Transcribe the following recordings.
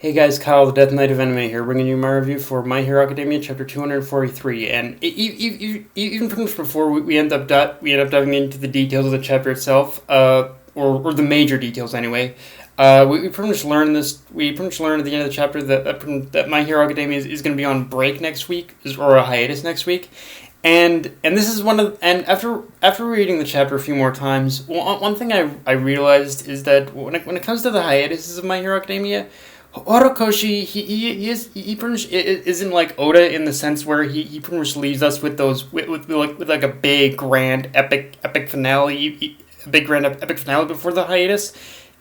Hey guys, Kyle, the Death Knight of Anime here, bringing you my review for My Hero Academia, chapter 243. And even pretty much before we end up diving into the details of the chapter itself, or the major details anyway. We pretty much learned this. We pretty much learned at the end of the chapter that My Hero Academia is going to be on break next week, or a hiatus next week. And this is after reading the chapter a few more times, one thing I realized is that when it comes to the hiatuses of My Hero Academia, Horikoshi, he pretty much isn't like Oda in the sense where he pretty much leaves us with those with like a big grand epic finale, a big grand epic finale before the hiatus.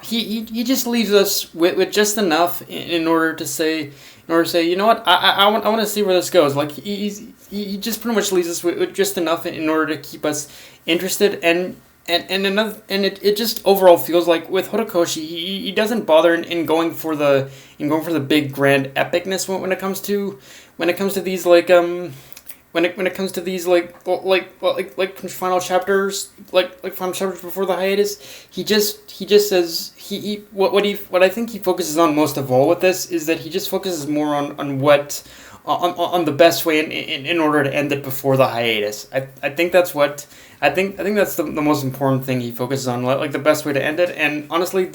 He just leaves us with just enough in order to say, you know what, I want to see where this goes. Like he just pretty much leaves us with just enough in order to keep us interested. It just overall feels like with Horikoshi, he doesn't bother in going for the big grand epicness when it comes to these when it comes to these final chapters final chapters before the hiatus. He just says what I think he focuses on most of all with this is that he just focuses more on the best way in order to end it before the hiatus. I think that's what I think that's the most important thing he focuses on, like the best way to end it. And honestly,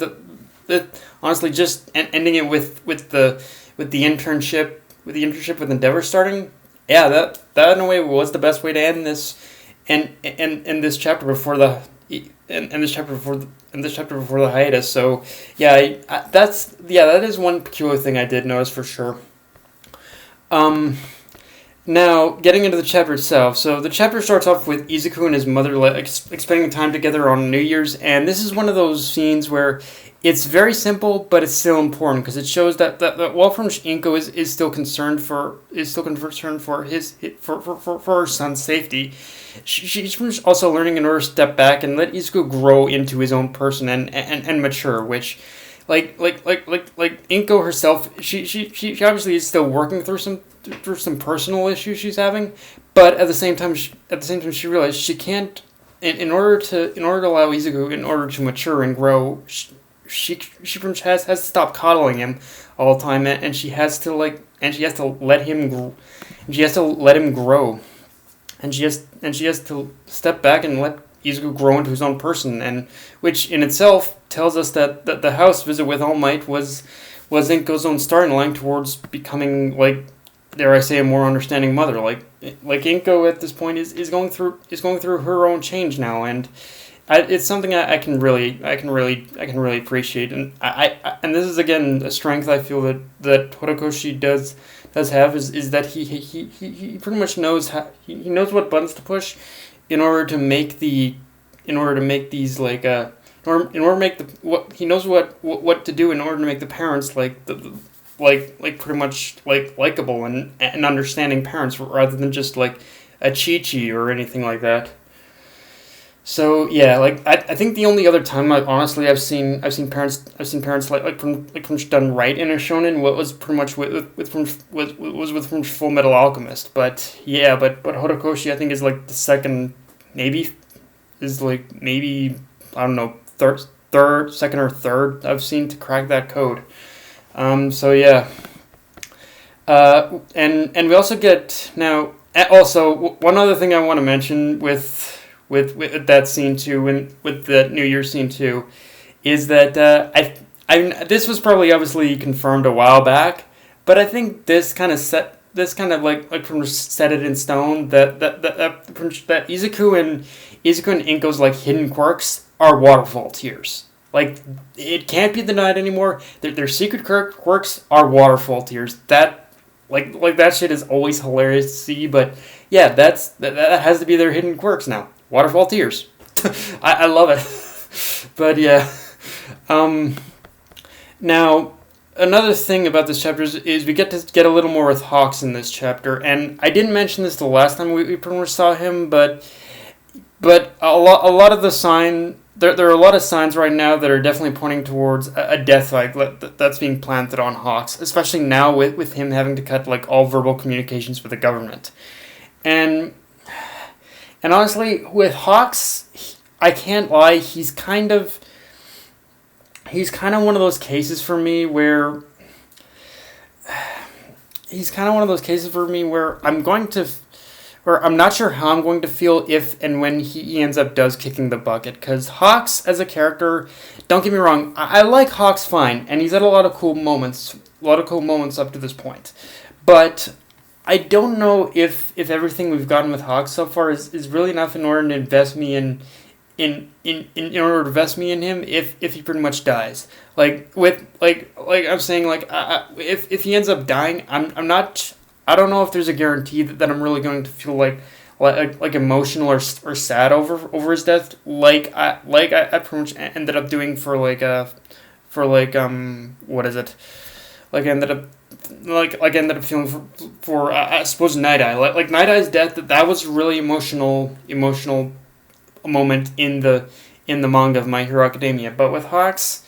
honestly just ending it with the internship with Endeavor starting. Yeah, that in a way was the best way to end this, and this chapter before the this chapter before the hiatus. So yeah, that is one peculiar thing I did notice for sure. Now, getting into the chapter itself. So the chapter starts off with Izuku and his mother spending time together on New Year's, and this is one of those scenes where it's very simple, but it's still important because it shows that Wolfram Inko is still concerned for her son's safety. She's also learning in order to step back and let Izuku grow into his own person and mature, which like Inko herself, she obviously is still working through some personal issues she's having, but at the same time she realized she can't in order to allow Izuku in order to mature and grow. She has to stop coddling him all the time, and she has to let him grow, and she has to step back and let Izuku grow into his own person, and which in itself tells us that the house visit with All Might was Inko's own starting line towards becoming, like, dare I say, a more understanding mother. Like Inko at this point is going through her own change now, and it's something I can really appreciate, and and this is again a strength I feel that Horikoshi does have is that he pretty much knows he knows what buttons to push in order to make these in order to make what he knows what to do in order to make the parents pretty much likable and understanding parents rather than just like a Chi-Chi or anything like that. So yeah, I think the only other time I've seen parents pretty much done right in a shonen was pretty much with Full Metal Alchemist. But yeah, but Horikoshi I think is like the second, maybe I don't know, second or third I've seen to crack that code. So yeah. And we also get now. Also, one other thing I want to mention with that scene too, and with the New Year scene too, is that this was probably obviously confirmed a while back, but I think this kind of set it in stone that Izuku and Inko's like hidden quirks are waterfall tears. Like, it can't be denied anymore. Their secret quirks are waterfall tears. That that shit is always hilarious to see, but yeah, that has to be their hidden quirks now. Waterfall tears. I love it. But yeah. Now, another thing about this chapter is we get a little more with Hawks in this chapter, and I didn't mention this the last time we pretty much saw him, but a lot of the sign. There are a lot of signs right now that are definitely pointing towards a death that's being planted on Hawks, especially now with him having to cut like all verbal communications with the government. And honestly, with Hawks, I can't lie, he's kind of one of those cases for me where he's kind of one of those cases for me where I'm not sure how I'm going to feel if and when he ends up does kicking the bucket. Because Hawks as a character, don't get me wrong, I like Hawks fine, and he's had a lot of cool moments up to this point. But I don't know if everything we've gotten with Hawks so far is really enough in order to invest me in order to invest me in him if he pretty much dies. Like I'm saying, if he ends up dying, I'm not. I don't know if there's a guarantee that I'm really going to feel like emotional or sad over his death, I pretty much ended up doing what is it, like I ended up feeling for I suppose Night Eye, like Night Eye's death, that was really emotional moment in the manga of My Hero Academia. But with Hawks,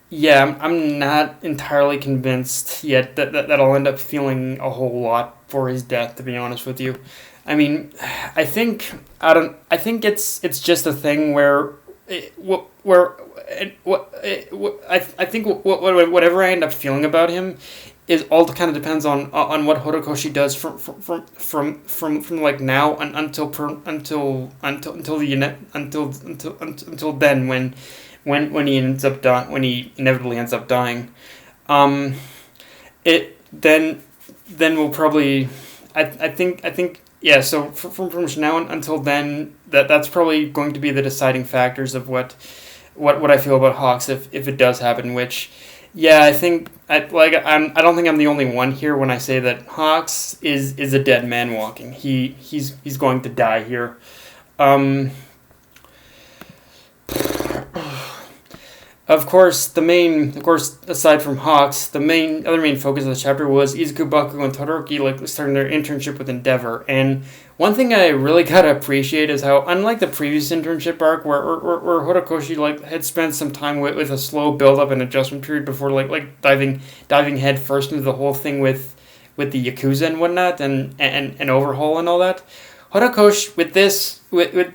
yeah, I'm not entirely convinced yet that I'll end up feeling a whole lot for his death, to be honest with you. I mean, I think it's just a thing where I think whatever I end up feeling about him is all kind of depends on what Horikoshi does from like now until then when he inevitably ends up dying. It then we'll probably I think yeah. So from now until then, that's probably going to be the deciding factors of what I feel about Hawks if it does happen. Which, yeah, I think I don't think I'm the only one here when I say that Hawks is a dead man walking. He's going to die here. Of course, aside from Hawks, the other main focus of the chapter was Izuku, Bakugo, and Todoroki starting their internship with Endeavor. And one thing I really gotta appreciate is how, unlike the previous internship arc, where Horikoshi had spent some time with a slow build up and adjustment period before diving head first into the whole thing with the Yakuza and whatnot and overhaul and all that. Horikoshi, with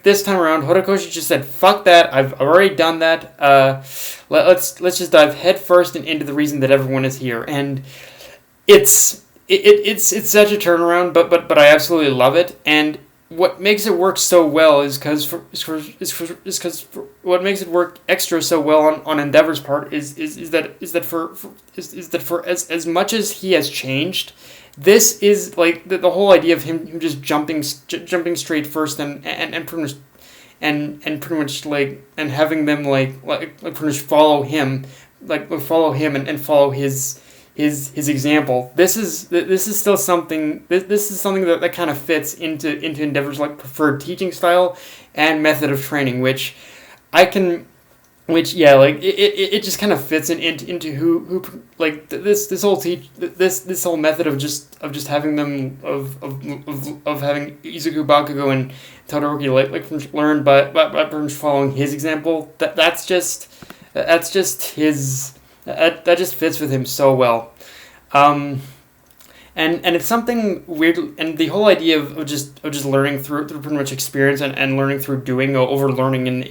this time around, Horikoshi just said, "Fuck that! I've already done that. Let's just dive head first into the reason that everyone is here." And it's such a turnaround, but I absolutely love it. And what makes it work so well is because what makes it work extra so well on Endeavor's part is that for as much as he has changed. This is like the whole idea of him just jumping straight first and pretty much and pretty much and having them pretty much follow him and follow his example. This is still something. This is something that kind of fits into Endeavor's preferred teaching style and method of training, which it just kind of fits into who this whole method of just having them of having Izuku, Bakugo, and Todoroki learn by following his example. That's just his that just fits with him so well. And it's something weird, and the whole idea of just learning through pretty much experience and learning through doing over learning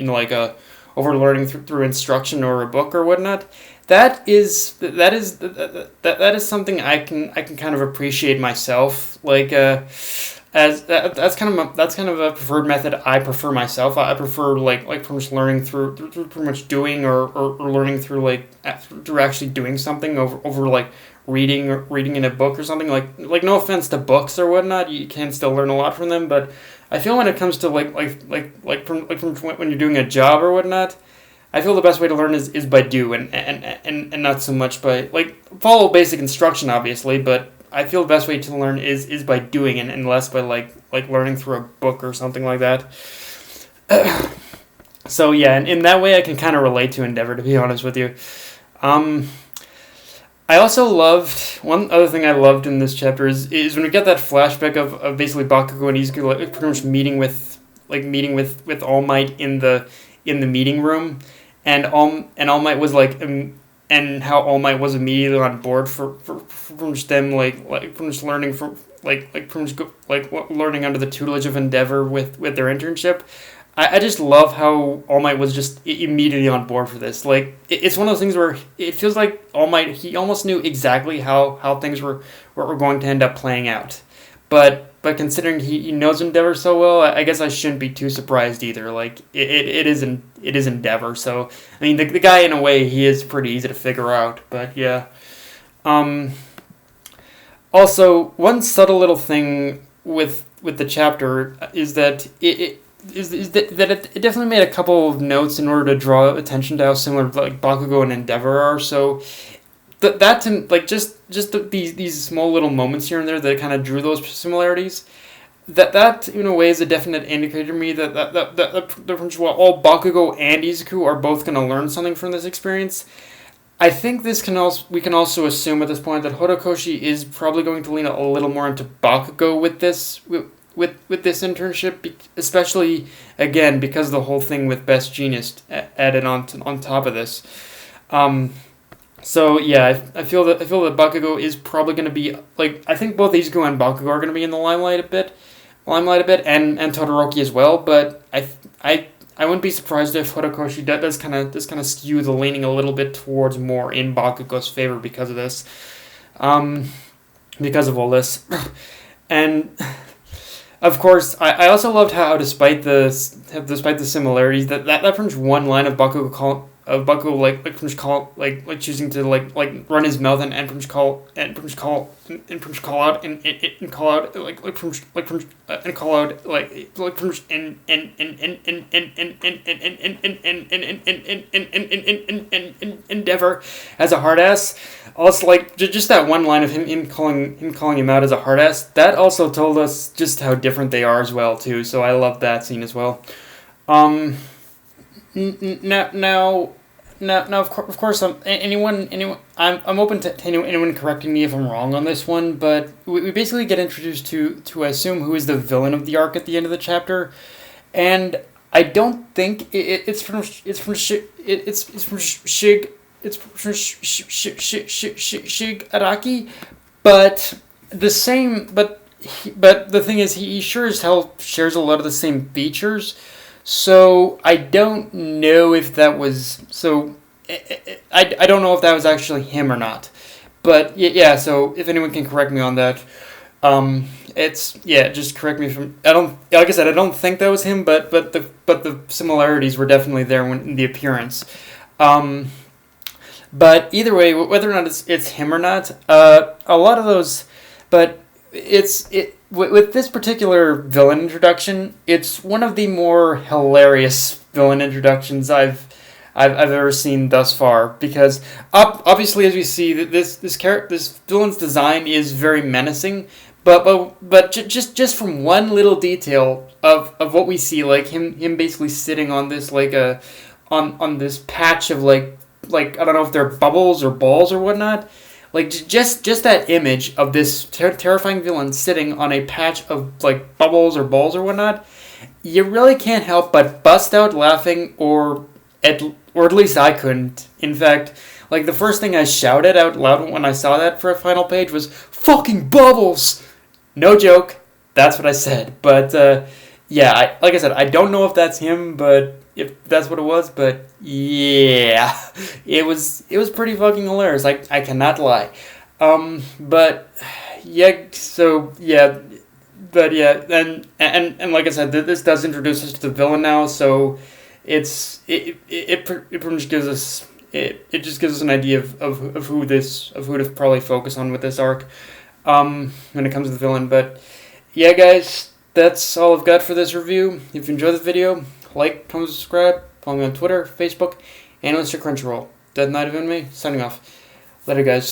over learning through instruction or a book or whatnot. That is something I can kind of appreciate myself. That's kind of a preferred method I prefer myself. I prefer pretty much learning through pretty much doing or learning through through actually doing something over reading in a book or something. Like no offense to books or whatnot, you can still learn a lot from them, but I feel when it comes to from when you're doing a job or whatnot, I feel the best way to learn is by do and not so much by follow basic instruction, obviously, but I feel the best way to learn is by doing and less by learning through a book or something like that. So yeah, and in that way I can kind of relate to Endeavor, to be honest with you. I also loved, one other thing I loved in this chapter is when we get that flashback of basically Bakugo and Izuku pretty much meeting with All Might in the meeting room, and All Might was and how All Might was immediately on board for just them from just learning from learning under the tutelage of Endeavor with their internship. I just love how All Might was just immediately on board for this. Like, it's one of those things where it feels like All Might, he almost knew exactly how things were going to end up playing out. But considering he knows Endeavor so well, I guess I shouldn't be too surprised either. Like, it is Endeavor, so, I mean, the guy, in a way, he is pretty easy to figure out, but yeah. Also, one subtle little thing with the chapter is that it definitely made a couple of notes in order to draw attention to how similar like Bakugo and Endeavor are. So that's like these small little moments here and there that kind of drew those similarities. That in a way is a definite indicator to me that while Bakugo and Izuku are both going to learn something from this experience, I think we can also assume at this point that Horikoshi is probably going to lean a little more into Bakugo with this this internship, especially again because of the whole thing with Best Genius added on top of this. So yeah, I feel that Bakugo is probably going to be like, I think both Izuku and Bakugo are going to be in the limelight a bit, and Todoroki as well. But I wouldn't be surprised if Horikoshi does kind of skew the leaning a little bit towards more in Bakugo's favor because of this, because of all this, and. Of course, I also loved how, despite the similarities, that from one line of Bakugo like choosing to like run his mouth and from call out and call out and call out like from Endeavor as a hard ass. Also, like just that one line of him calling him out as a hard ass, that also told us just how different they are as well too. So I love that scene as well. Now, of course, anyone, I'm open to anyone correcting me if I'm wrong on this one, but we basically get introduced to I assume who is the villain of the arc at the end of the chapter, and I don't think it's from Shig Araki, but the thing is he sure as hell shares a lot of the same features. So I don't know if that was I don't know if that was actually him or not, but yeah. So if anyone can correct me on that, just correct me from I don't like I said I don't think that was him, but the similarities were definitely there in the appearance. But either way, whether or not it's him or not, a lot of those, but with this particular villain introduction, it's one of the more hilarious villain introductions I've ever seen thus far. Because obviously, as we see, this villain's design is very menacing. But just from one little detail of what we see, like him basically sitting on this on this patch of like I don't know if they're bubbles or balls or whatnot. Like, just that image of this terrifying villain sitting on a patch of, like, bubbles or balls or whatnot, you really can't help but bust out laughing, or at least I couldn't. In fact, like, the first thing I shouted out loud when I saw that for a final page was, "Fucking bubbles!" No joke, that's what I said. But, yeah, like I said, I don't know if that's him, but if that's what it was, but yeah, it was pretty fucking hilarious. I cannot lie. But yeah, so yeah, but yeah, and like I said, this does introduce us to the villain now, so it pretty much gives us it just gives us an idea of who to probably focus on with this arc, when it comes to the villain. But yeah, guys, that's all I've got for this review. If you enjoyed the video, like, comment, subscribe, follow me on Twitter, Facebook, and Mr. Crunchyroll. Dead Knight of Anime, signing off. Later, guys.